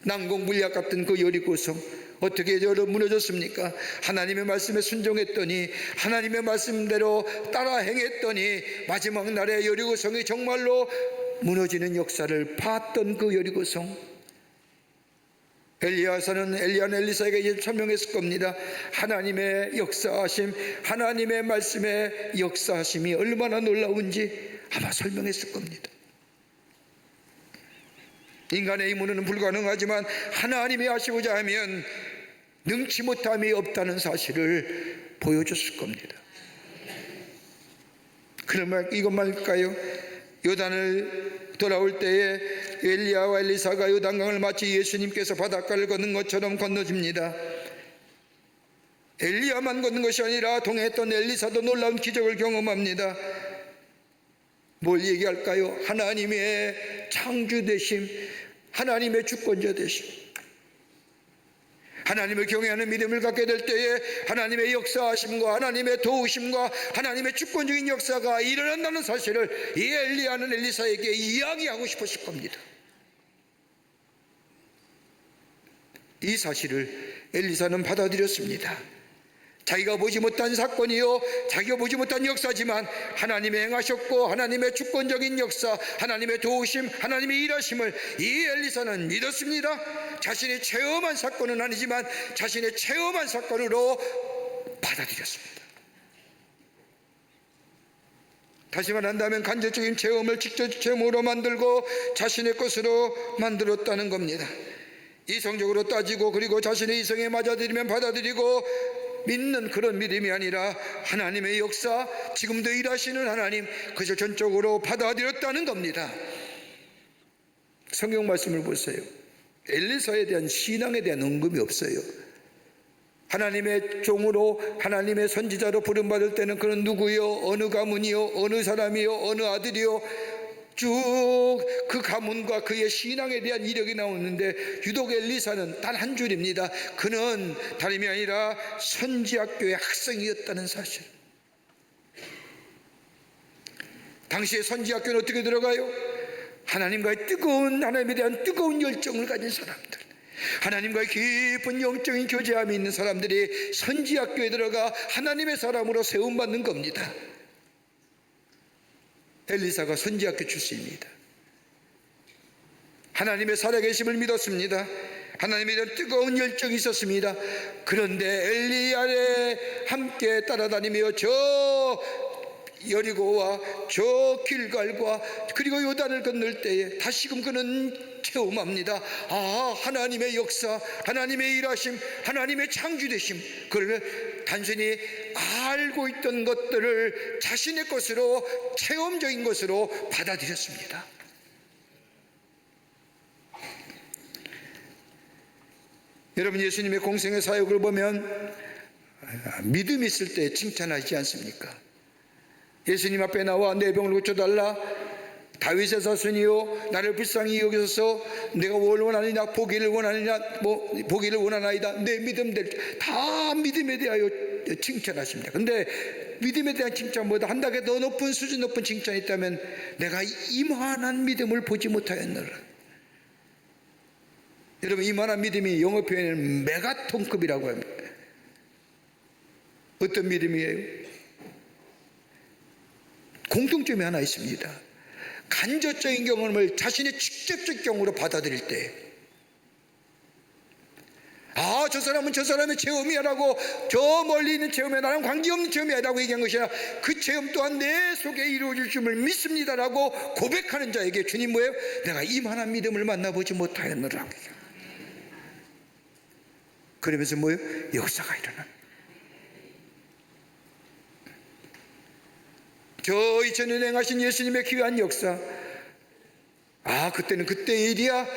Speaker 3: 난공불락 같은 그 여리고성 어떻게 무너졌습니까? 하나님의 말씀에 순종했더니, 하나님의 말씀대로 따라 행했더니 마지막 날에 여리고성이 정말로 무너지는 역사를 봤던 그 여리고성. 엘리야는 엘리사에게 이제 설명했을 겁니다. 하나님의 역사하심, 하나님의 말씀의 역사하심이 얼마나 놀라운지 아마 설명했을 겁니다. 인간의 힘으로는 불가능하지만 하나님이 하시고자 하면 능치 못함이 없다는 사실을 보여줬을 겁니다. 그러면 이것 말일까요? 요단을 돌아올 때에 엘리야와 엘리사가 요단강을 마치 예수님께서 바닷가를 걷는 것처럼 건너집니다. 엘리야만 걷는 것이 아니라 동행했던 엘리사도 놀라운 기적을 경험합니다. 뭘 얘기할까요? 하나님의 창주 되심, 하나님의 주권자 되심. 하나님을 경외하는 믿음을 갖게 될 때에 하나님의 역사하심과 하나님의 도우심과 하나님의 주권적인 역사가 일어난다는 사실을 이 엘리야는 엘리사에게 이야기하고 싶었을 겁니다. 이 사실을 엘리사는 받아들였습니다. 자기가 보지 못한 사건이요, 자기가 보지 못한 역사지만 하나님의 행하셨고 하나님의 주권적인 역사, 하나님의 도우심, 하나님의 일하심을 이 엘리사는 믿었습니다. 자신이 체험한 사건은 아니지만 자신의 체험한 사건으로 받아들였습니다. 다시 말한다면 간접적인 체험을 직접 체험으로 만들고 자신의 것으로 만들었다는 겁니다. 이성적으로 따지고 그리고 자신의 이성에 맞아들이면 받아들이고 믿는 그런 믿음이 아니라 하나님의 역사, 지금도 일하시는 하나님, 그저 전적으로 받아들였다는 겁니다. 성경 말씀을 보세요. 엘리사에 대한 신앙에 대한 언급이 없어요. 하나님의 종으로, 하나님의 선지자로 부름받을 때는 그는 누구요, 어느 가문이요, 어느 사람이요, 어느 아들이요, 쭉 그 가문과 그의 신앙에 대한 이력이 나오는데 유독 엘리사는 단 한 줄입니다. 그는 다름이 아니라 선지학교의 학생이었다는 사실. 당시에 선지학교는 어떻게 들어가요? 하나님과의 하나님에 대한 뜨거운 열정을 가진 사람들, 하나님과의 깊은 영적인 교제함이 있는 사람들이 선지학교에 들어가 하나님의 사람으로 세움받는 겁니다. 엘리사가 선지학교 출신입니다. 하나님의 살아계심을 믿었습니다. 하나님에 대한 뜨거운 열정이 있었습니다. 그런데 엘리야에 함께 따라다니며 저 여리고와 저 길갈과 그리고 요단을 건널 때에 다시금 그는 체험합니다. 하나님의 역사, 하나님의 일하심, 하나님의 창조되심, 그걸 단순히 알고 있던 것들을 자신의 것으로, 체험적인 것으로 받아들였습니다. 여러분, 예수님의 공생의 사역을 보면 믿음이 있을 때 칭찬하지 않습니까? 예수님 앞에 나와 내 병을 고쳐달라, 다윗의 자손이요 나를 불쌍히 여기소서, 내가 뭘 원하느냐, 보기를 원하느냐, 보기를 원하나이다, 내 믿음 다 믿음에 대하여 칭찬하십니다. 근데 믿음에 대한 칭찬보다 한 단계 더 높은 수준 높은 칭찬이 있다면 내가 이만한 믿음을 보지 못하였노라. 여러분, 이만한 믿음이 영어 표현에는 메가톤급이라고 합니다. 어떤 믿음이에요? 공통점이 하나 있습니다. 간접적인 경험을 자신의 직접적 경험으로 받아들일 때, 저 사람은 저 사람의 체험이야라고, 저 멀리 있는 체험에 나랑 관계없는 체험이야라고 얘기한 것이 아니라 그 체험 또한 내 속에 이루어질 줄을 믿습니다라고 고백하는 자에게 주님 뭐예요? 내가 이만한 믿음을 만나보지 못하였노라. 그러면서 뭐예요? 역사가 일어나. 저 2000년 행하신 예수님의 귀한 역사, 그때는 그때의 일이야.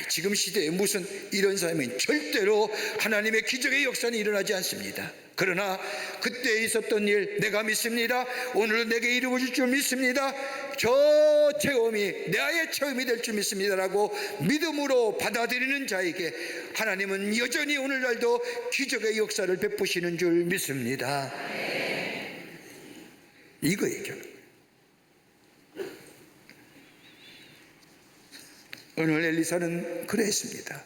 Speaker 3: 지금 시대에 무슨 이런 삶은 절대로 하나님의 기적의 역사는 일어나지 않습니다. 그러나 그때 있었던 일 내가 믿습니다. 오늘은 내게 이루어질 줄 믿습니다. 저 체험이 나의 체험이 될 줄 믿습니다라고 믿음으로 받아들이는 자에게 하나님은 여전히 오늘날도 기적의 역사를 베푸시는 줄 믿습니다. 이거예요, 결국. 오늘 엘리사는 그랬습니다.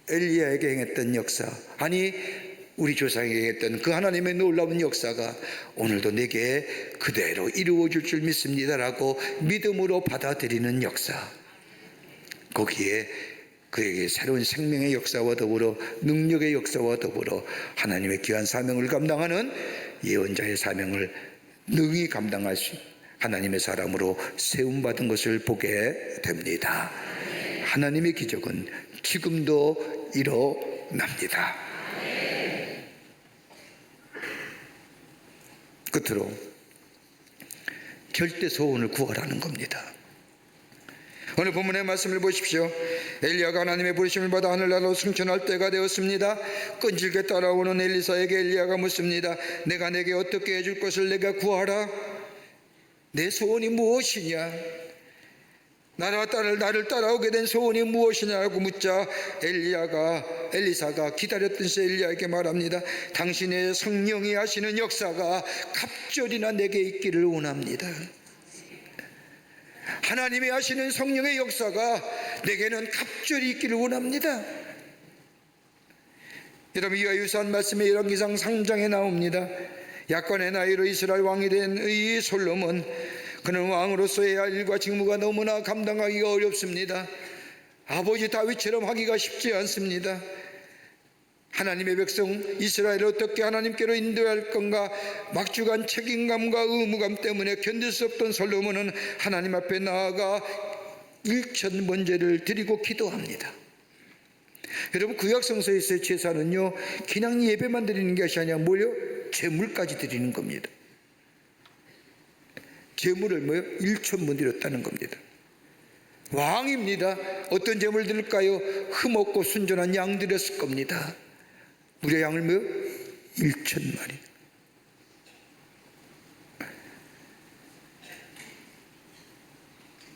Speaker 3: 엘리야에게 행했던 역사, 우리 조상에게 행했던 그 하나님의 놀라운 역사가 오늘도 내게 그대로 이루어질 줄 믿습니다라고 믿음으로 받아들이는 역사, 거기에 그에게 새로운 생명의 역사와 더불어 능력의 역사와 더불어 하나님의 귀한 사명을 감당하는 예언자의 사명을 능히 감당할 수 있는 하나님의 사람으로 세움받은 것을 보게 됩니다. 하나님의 기적은 지금도 일어납니다. 끝으로 절대 소원을 구하라는 겁니다. 오늘 본문의 말씀을 보십시오. 엘리야가 하나님의 부르심을 받아 하늘나라로 승천할 때가 되었습니다. 끈질게 따라오는 엘리사에게 엘리야가 묻습니다. 내가 내게 어떻게 해줄 것을 내가 구하라. 내 소원이 무엇이냐? 나를 따라오게 된 소원이 무엇이냐고 묻자 엘리사가 기다렸던 엘리야에게 말합니다. 당신의 성령이 하시는 역사가 갑절이나 내게 있기를 원합니다. 하나님이 하시는 성령의 역사가 내게는 갑절이 있기를 원합니다. 여러분, 이와 유사한 말씀이 열왕기상 3장에 나옵니다. 약간의 나이로 이스라엘 왕이 된 이 솔로몬, 그는 왕으로서의 일과 직무가 너무나 감당하기가 어렵습니다. 아버지 다윗처럼 하기가 쉽지 않습니다. 하나님의 백성 이스라엘을 어떻게 하나님께로 인도할 건가 막중한 책임감과 의무감 때문에 견딜 수 없던 솔로몬은 하나님 앞에 나아가 일천 번제를 드리고 기도합니다. 여러분, 구약성서에서의 제사는요, 그냥 예배만 드리는 것이 아니라 뭐요? 제물까지 드리는 겁니다. 제물을 뭐요? 1,000번 드렸다는 겁니다. 왕입니다. 어떤 제물 드릴까요? 흠없고 순전한 양 드렸을 겁니다. 무려 양을 뭐요? 1,000마리.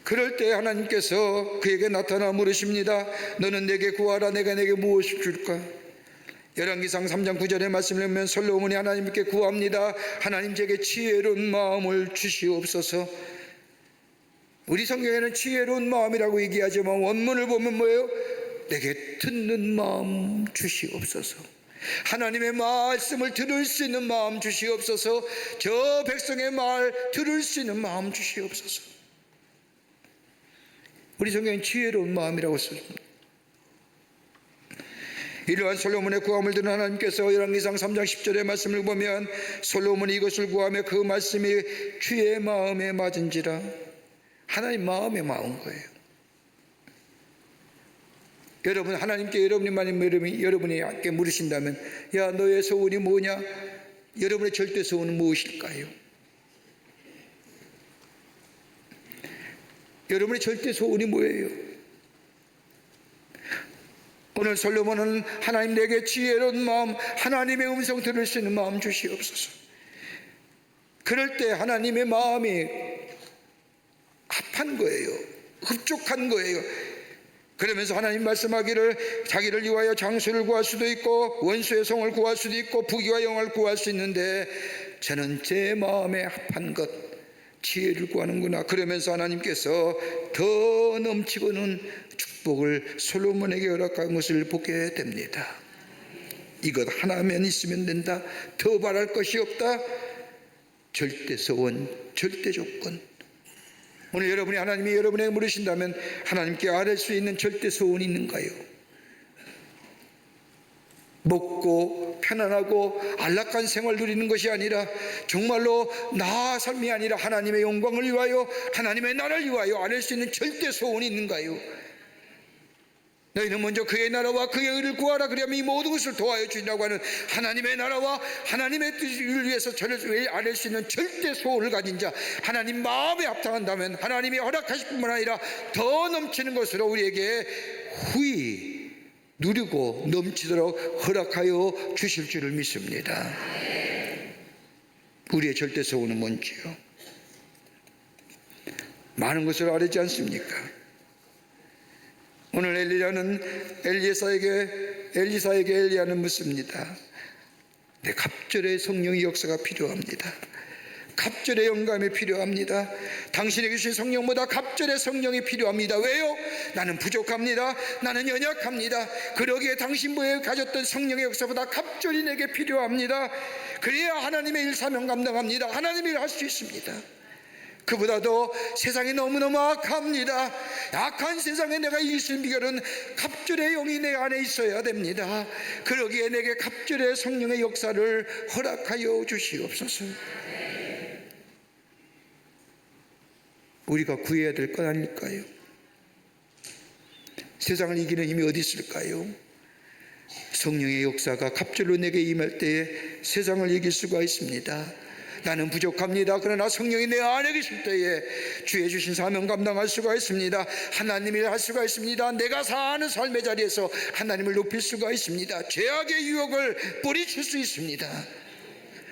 Speaker 3: 그럴 때 하나님께서 그에게 나타나 물으십니다. 너는 내게 구하라. 내가 내게 무엇을 줄까? 열왕기상 3장 9절의 말씀을 보면 솔로몬이 하나님께 구합니다. 하나님 제게 지혜로운 마음을 주시옵소서. 우리 성경에는 지혜로운 마음이라고 얘기하지만 원문을 보면 뭐예요? 내게 듣는 마음 주시옵소서. 하나님의 말씀을 들을 수 있는 마음 주시옵소서. 저 백성의 말 들을 수 있는 마음 주시옵소서. 우리 성경은 지혜로운 마음이라고 썼습니다. 이러한 솔로몬의 구함을 들은 하나님께서 열왕기상 3장 10절의 말씀을 보면 솔로몬이 이것을 구하며 그 말씀이 주의 마음에 맞은지라. 하나님 마음에 맞은 거예요. 여러분, 하나님께 여러분이 함께 물으신다면, 야, 너의 소원이 뭐냐? 여러분의 절대 소원은 무엇일까요? 여러분의 절대 소원이 뭐예요? 오늘 솔로몬은 하나님 내게 지혜로운 마음, 하나님의 음성 들을 수 있는 마음 주시옵소서. 그럴 때 하나님의 마음이 합한 거예요. 흡족한 거예요. 그러면서 하나님 말씀하기를 자기를 위하여 장수를 구할 수도 있고 원수의 성을 구할 수도 있고 부귀와 영화를 구할 수 있는데 저는 제 마음에 합한 것, 지혜를 구하는구나. 그러면서 하나님께서 더 넘치고는 축복을 솔로몬에게 허락한 것을 보게 됩니다. 이것 하나만 있으면 된다. 더 바랄 것이 없다. 절대 소원, 절대 조건. 오늘 여러분이 하나님이 여러분에게 물으신다면 하나님께 아뢰 수 있는 절대 소원이 있는가요? 먹고 편안하고 안락한 생활 누리는 것이 아니라 정말로 나 삶이 아니라 하나님의 영광을 위하여 하나님의 나라를 위하여 아뢰 수 있는 절대 소원이 있는가요? 너희는 먼저 그의 나라와 그의 의를 구하라. 그리하면 이 모든 것을 도와여 주시라고 하는 하나님의 나라와 하나님의 뜻을 위해서 저를 아뢰 수 있는 절대 소원을 가진 자, 하나님 마음에 합당한다면 하나님이 허락하실 뿐만 아니라 더 넘치는 것으로 우리에게 후히 누리고 넘치도록 허락하여 주실 줄을 믿습니다. 우리의 절대 소원은 뭔지요? 많은 것을 아뢰지 않습니까? 오늘 엘리사에게 엘리야는 묻습니다. 내 갑절의 성령의 역사가 필요합니다. 갑절의 영감이 필요합니다. 당신에게 주신 성령보다 갑절의 성령이 필요합니다. 왜요? 나는 부족합니다. 나는 연약합니다. 그러기에 당신부에 가졌던 성령의 역사보다 갑절이 내게 필요합니다. 그래야 하나님의 일 사명 감당합니다. 하나님의 일 할 수 있습니다. 그보다도 세상이 너무너무 악합니다. 악한 세상에 내가 이길 수 있는 비결은 갑절의 영이 내 안에 있어야 됩니다. 그러기에 내게 갑절의 성령의 역사를 허락하여 주시옵소서. 우리가 구해야 될 것 아닐까요? 세상을 이기는 힘이 어디 있을까요? 성령의 역사가 갑절로 내게 임할 때에 세상을 이길 수가 있습니다. 나는 부족합니다. 그러나 성령이 내 안에 계실 때에 주의 주신 사명 감당할 수가 있습니다. 하나님을 할 수가 있습니다. 내가 사는 삶의 자리에서 하나님을 높일 수가 있습니다. 죄악의 유혹을 뿌리칠 수 있습니다.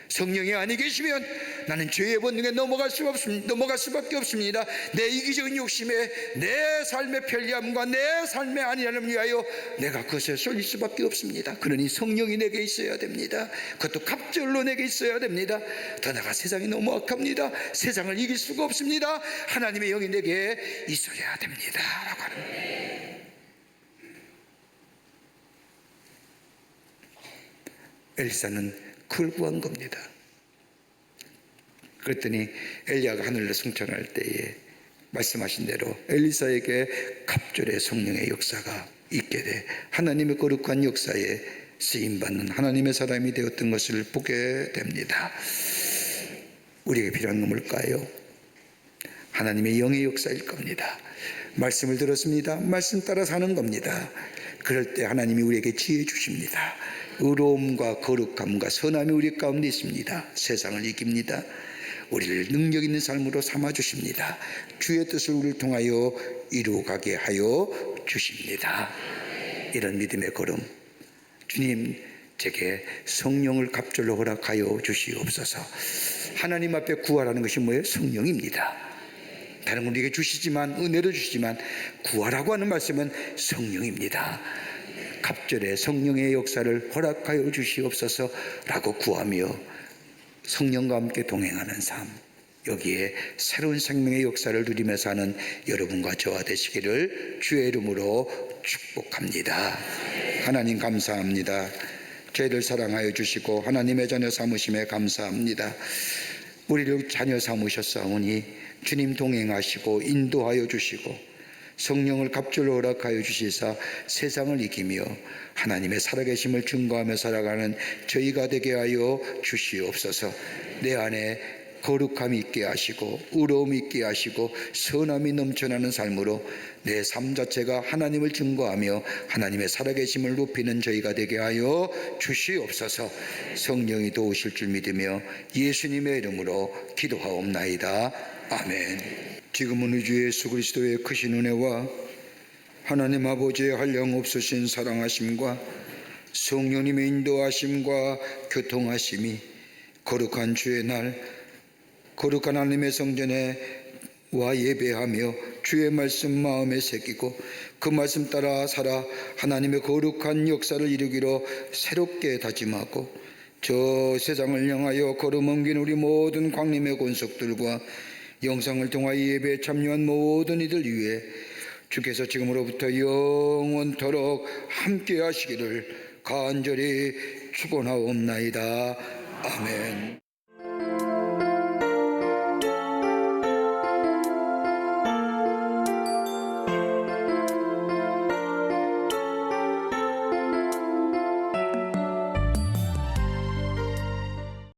Speaker 3: 성령이 아니 계시면 나는 죄의 본능에 넘어갈 수밖에 없습니다. 내 이기적인 욕심에 내 삶의 편리함과 내 삶의 안위함을 위하여 내가 그것에 쏠릴 수밖에 없습니다. 그러니 성령이 내게 있어야 됩니다. 그것도 갑절로 내게 있어야 됩니다. 더 나아가 세상이 너무 악합니다. 세상을 이길 수가 없습니다. 하나님의 영이 내게 있어야 됩니다 라고 하는 거예요. 엘리사는 그걸 구한 겁니다. 그랬더니 엘리야가 하늘로 승천할 때에 말씀하신 대로 엘리사에게 갑절의 성령의 역사가 있게 돼 하나님의 거룩한 역사에 쓰임받는 하나님의 사람이 되었던 것을 보게 됩니다. 우리에게 필요한 건 뭘까요? 하나님의 영의 역사일 겁니다. 말씀을 들었습니다. 말씀 따라 사는 겁니다. 그럴 때 하나님이 우리에게 지혜 주십니다. 의로움과 거룩함과 선함이 우리 가운데 있습니다. 세상을 이깁니다. 우리를 능력 있는 삶으로 삼아주십니다. 주의 뜻을 우리를 통하여 이루어가게 하여 주십니다. 이런 믿음의 걸음, 주님 제게 성령을 갑절로 허락하여 주시옵소서. 하나님 앞에 구하라는 것이 뭐예요? 성령입니다. 다른 건 우리에게 주시지만, 은혜로 주시지만 구하라고 하는 말씀은 성령입니다. 갑절의 성령의 역사를 허락하여 주시옵소서라고 구하며 성령과 함께 동행하는 삶, 여기에 새로운 생명의 역사를 누리며 사는 여러분과 저와 되시기를 주의 이름으로 축복합니다. 하나님 감사합니다. 저희를 사랑하여 주시고 하나님의 자녀 삼으심에 감사합니다. 우리를 자녀 삼으셨사오니 주님 동행하시고 인도하여 주시고 성령을 갑절로 허락하여 주시사 세상을 이기며 하나님의 살아계심을 증거하며 살아가는 저희가 되게 하여 주시옵소서. 내 안에 거룩함이 있게 하시고 의로움이 있게 하시고 선함이 넘쳐나는 삶으로 내 삶 자체가 하나님을 증거하며 하나님의 살아계심을 높이는 저희가 되게 하여 주시옵소서. 성령이 도우실 줄 믿으며 예수님의 이름으로 기도하옵나이다. 아멘. 지금은 우리 주 예수 그리스도의 크신 은혜와 하나님 아버지의 한량없으신 사랑하심과 성령님의 인도하심과 교통하심이 거룩한 주의 날 거룩한 하나님의 성전에 와 예배하며 주의 말씀 마음에 새기고 그 말씀 따라 살아 하나님의 거룩한 역사를 이루기로 새롭게 다짐하고 저 세상을 향하여 걸음옮긴 우리 모든 광림의 권속들과 영상을 통하여 예배에 참여한 모든 이들 위해 주께서 지금으로부터 영원토록 함께 하시기를 간절히 축원하옵나이다. 아멘.